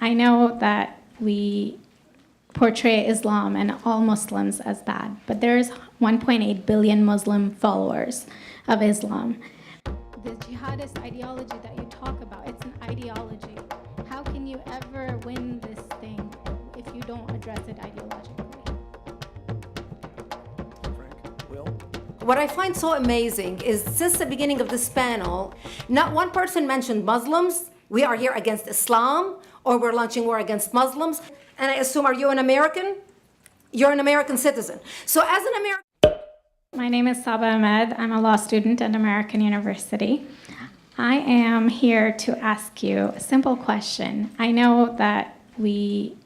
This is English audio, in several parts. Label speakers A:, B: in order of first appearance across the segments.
A: I know that we portray Islam and all Muslims as bad, but there's 1.8 billion Muslim followers of Islam. The jihadist ideology that you talk about, it's an ideology. How can you ever win this thing if you don't address it ideologically?
B: Frank, Will?
C: What I find so amazing is since the beginning of this panel, not one person mentioned Muslims. We are here against Islam, or we're launching war against Muslims. And I assume, are you an American? You're an American citizen. So as an American...
A: My name is Saba Ahmed. I'm a law student at American University. I am here to ask you a simple question. I know that we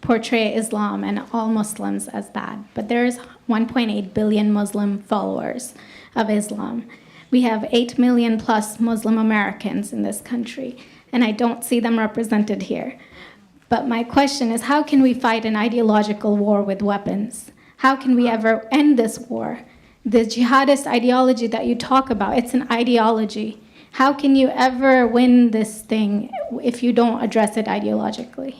A: portray Islam and all Muslims as bad, but there's 1.8 billion Muslim followers of Islam. We have 8 million plus Muslim Americans in this country, and I don't see them represented here. But my question is, how can we fight an ideological war with weapons? How can we ever end this war? The jihadist ideology that you talk about, it's an ideology. How can you ever win this thing if you don't address it ideologically?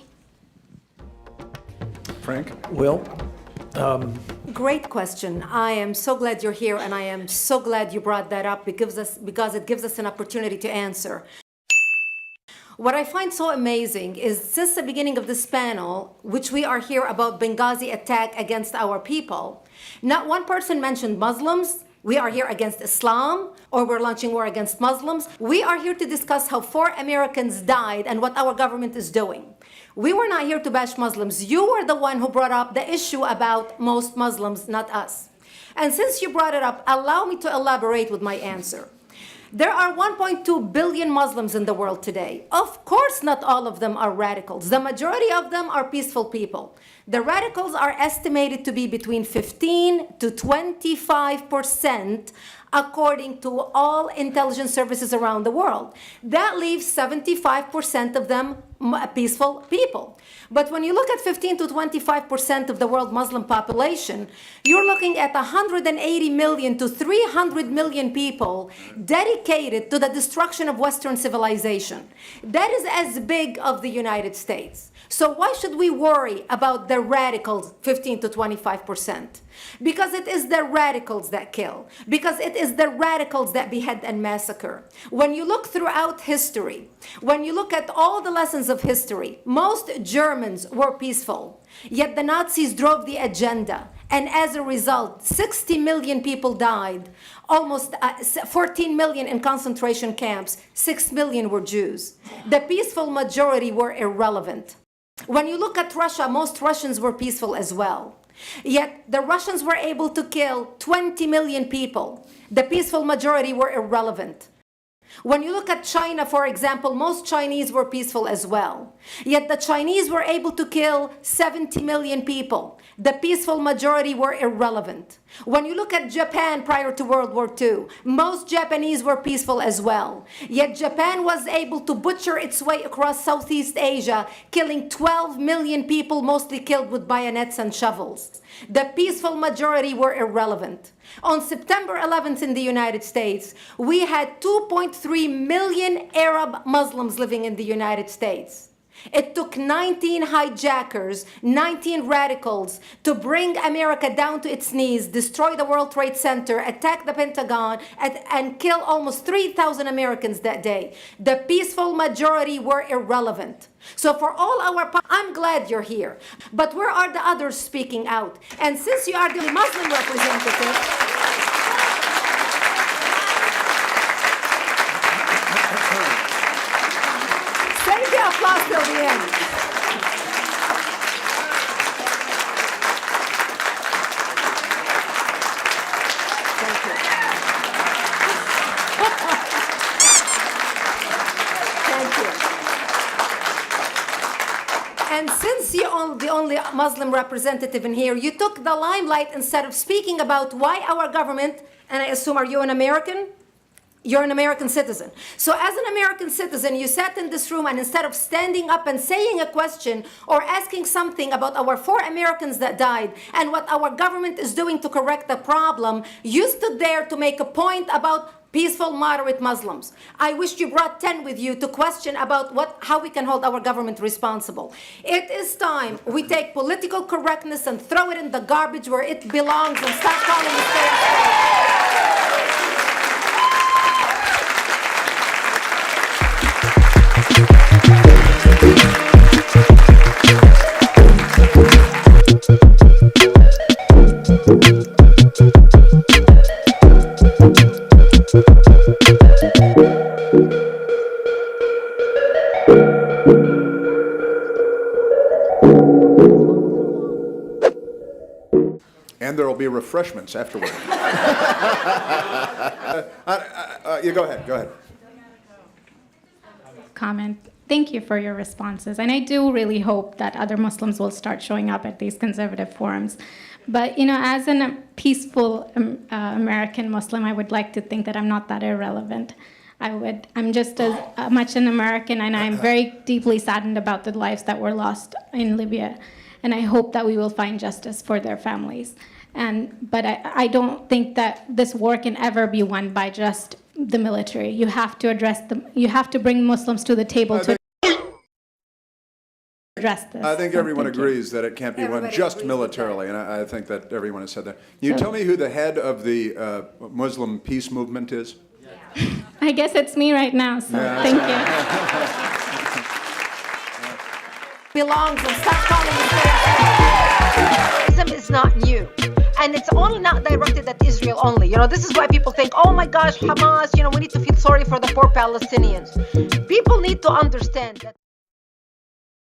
B: Frank, Will?
C: Great question. I am so glad you're here, and I am so glad you brought that up because it gives us an opportunity to answer. What I find so amazing is since the beginning of this panel, which we are here about Benghazi attack against our people, not one person mentioned Muslims. We are here against Islam, or we're launching war against Muslims. We are here to discuss how 4 Americans died and what our government is doing. We were not here to bash Muslims. You were the one who brought up the issue about most Muslims, not us. And since you brought it up, allow me to elaborate with my answer. There are 1.2 billion Muslims in the world today. Of course, not all of them are radicals. The majority of them are peaceful people. The radicals are estimated to be between 15 to 25%, according to all intelligence services around the world. That leaves 75% of them peaceful people. But when you look at 15 to 25% of the world Muslim population, you're looking at 180 million to 300 million people dedicated to the destruction of Western civilization. That is as big of the United States. So why should we worry about the radicals, 15 to 25%? Because it is the radicals that kill. Because it is the radicals that behead and massacre. When you look throughout history, when you look at all the lessons of history, most Germans were peaceful. Yet the Nazis drove the agenda. And as a result, 60 million people died. Almost 14 million in concentration camps. 6 million were Jews. The peaceful majority were irrelevant. When you look at Russia, most Russians were peaceful as well. Yet the Russians were able to kill 20 million people. The peaceful majority were irrelevant. When you look at China, for example, most Chinese were peaceful as well. Yet the Chinese were able to kill 70 million people. The peaceful majority were irrelevant. When you look at Japan prior to World War II, most Japanese were peaceful as well. Yet Japan was able to butcher its way across Southeast Asia, killing 12 million people, mostly killed with bayonets and shovels. The peaceful majority were irrelevant. On September 11th in the United States, we had 2.3 million Arab Muslims living in the United States. It took 19 hijackers, 19 radicals to bring America down to its knees, destroy the World Trade Center, attack the Pentagon, and kill almost 3,000 Americans that day. The peaceful majority were irrelevant. So for all I'm glad you're here. But where are the others speaking out? And since you are the Muslim representative, save the applause till the end. Thank you. Thank you. And since you're the only Muslim representative in here, you took the limelight instead of speaking about why our government, and I assume, are you an American? You're an American citizen. So as an American citizen, you sat in this room, and instead of standing up and saying a question or asking something about our 4 Americans that died and what our government is doing to correct the problem, you stood there to make a point about peaceful, moderate Muslims. I wish you brought 10 with you to question about how we can hold our government responsible. It is time we take political correctness and throw it in the garbage where it belongs and stop calling it state.
D: And there will be refreshments afterward. You go ahead.
A: Comment. Thank you for your responses. And I do really hope that other Muslims will start showing up at these conservative forums. But, as a peaceful American Muslim, I would like to think that I'm not that irrelevant. I'm just as much an American, and I'm very deeply saddened about the lives that were lost in Libya. And I hope that we will find justice for their families. But I don't think that this war can ever be won by just the military. You have to you have to bring Muslims to the table to address this.
D: I think
A: So
D: everyone
A: thank you.
D: agrees that it can't be won
C: Everybody
D: just
C: agrees with
D: militarily, and I think that everyone has said that. You tell me who the head of the Muslim peace movement is?
A: I guess it's me right now, so thank you.
C: Belongs and stop calling it state.
E: Terrorism is not new. And it's only not directed at Israel only. This is why people think, oh my gosh, Hamas, we need to feel sorry for the poor Palestinians. People need to understand that.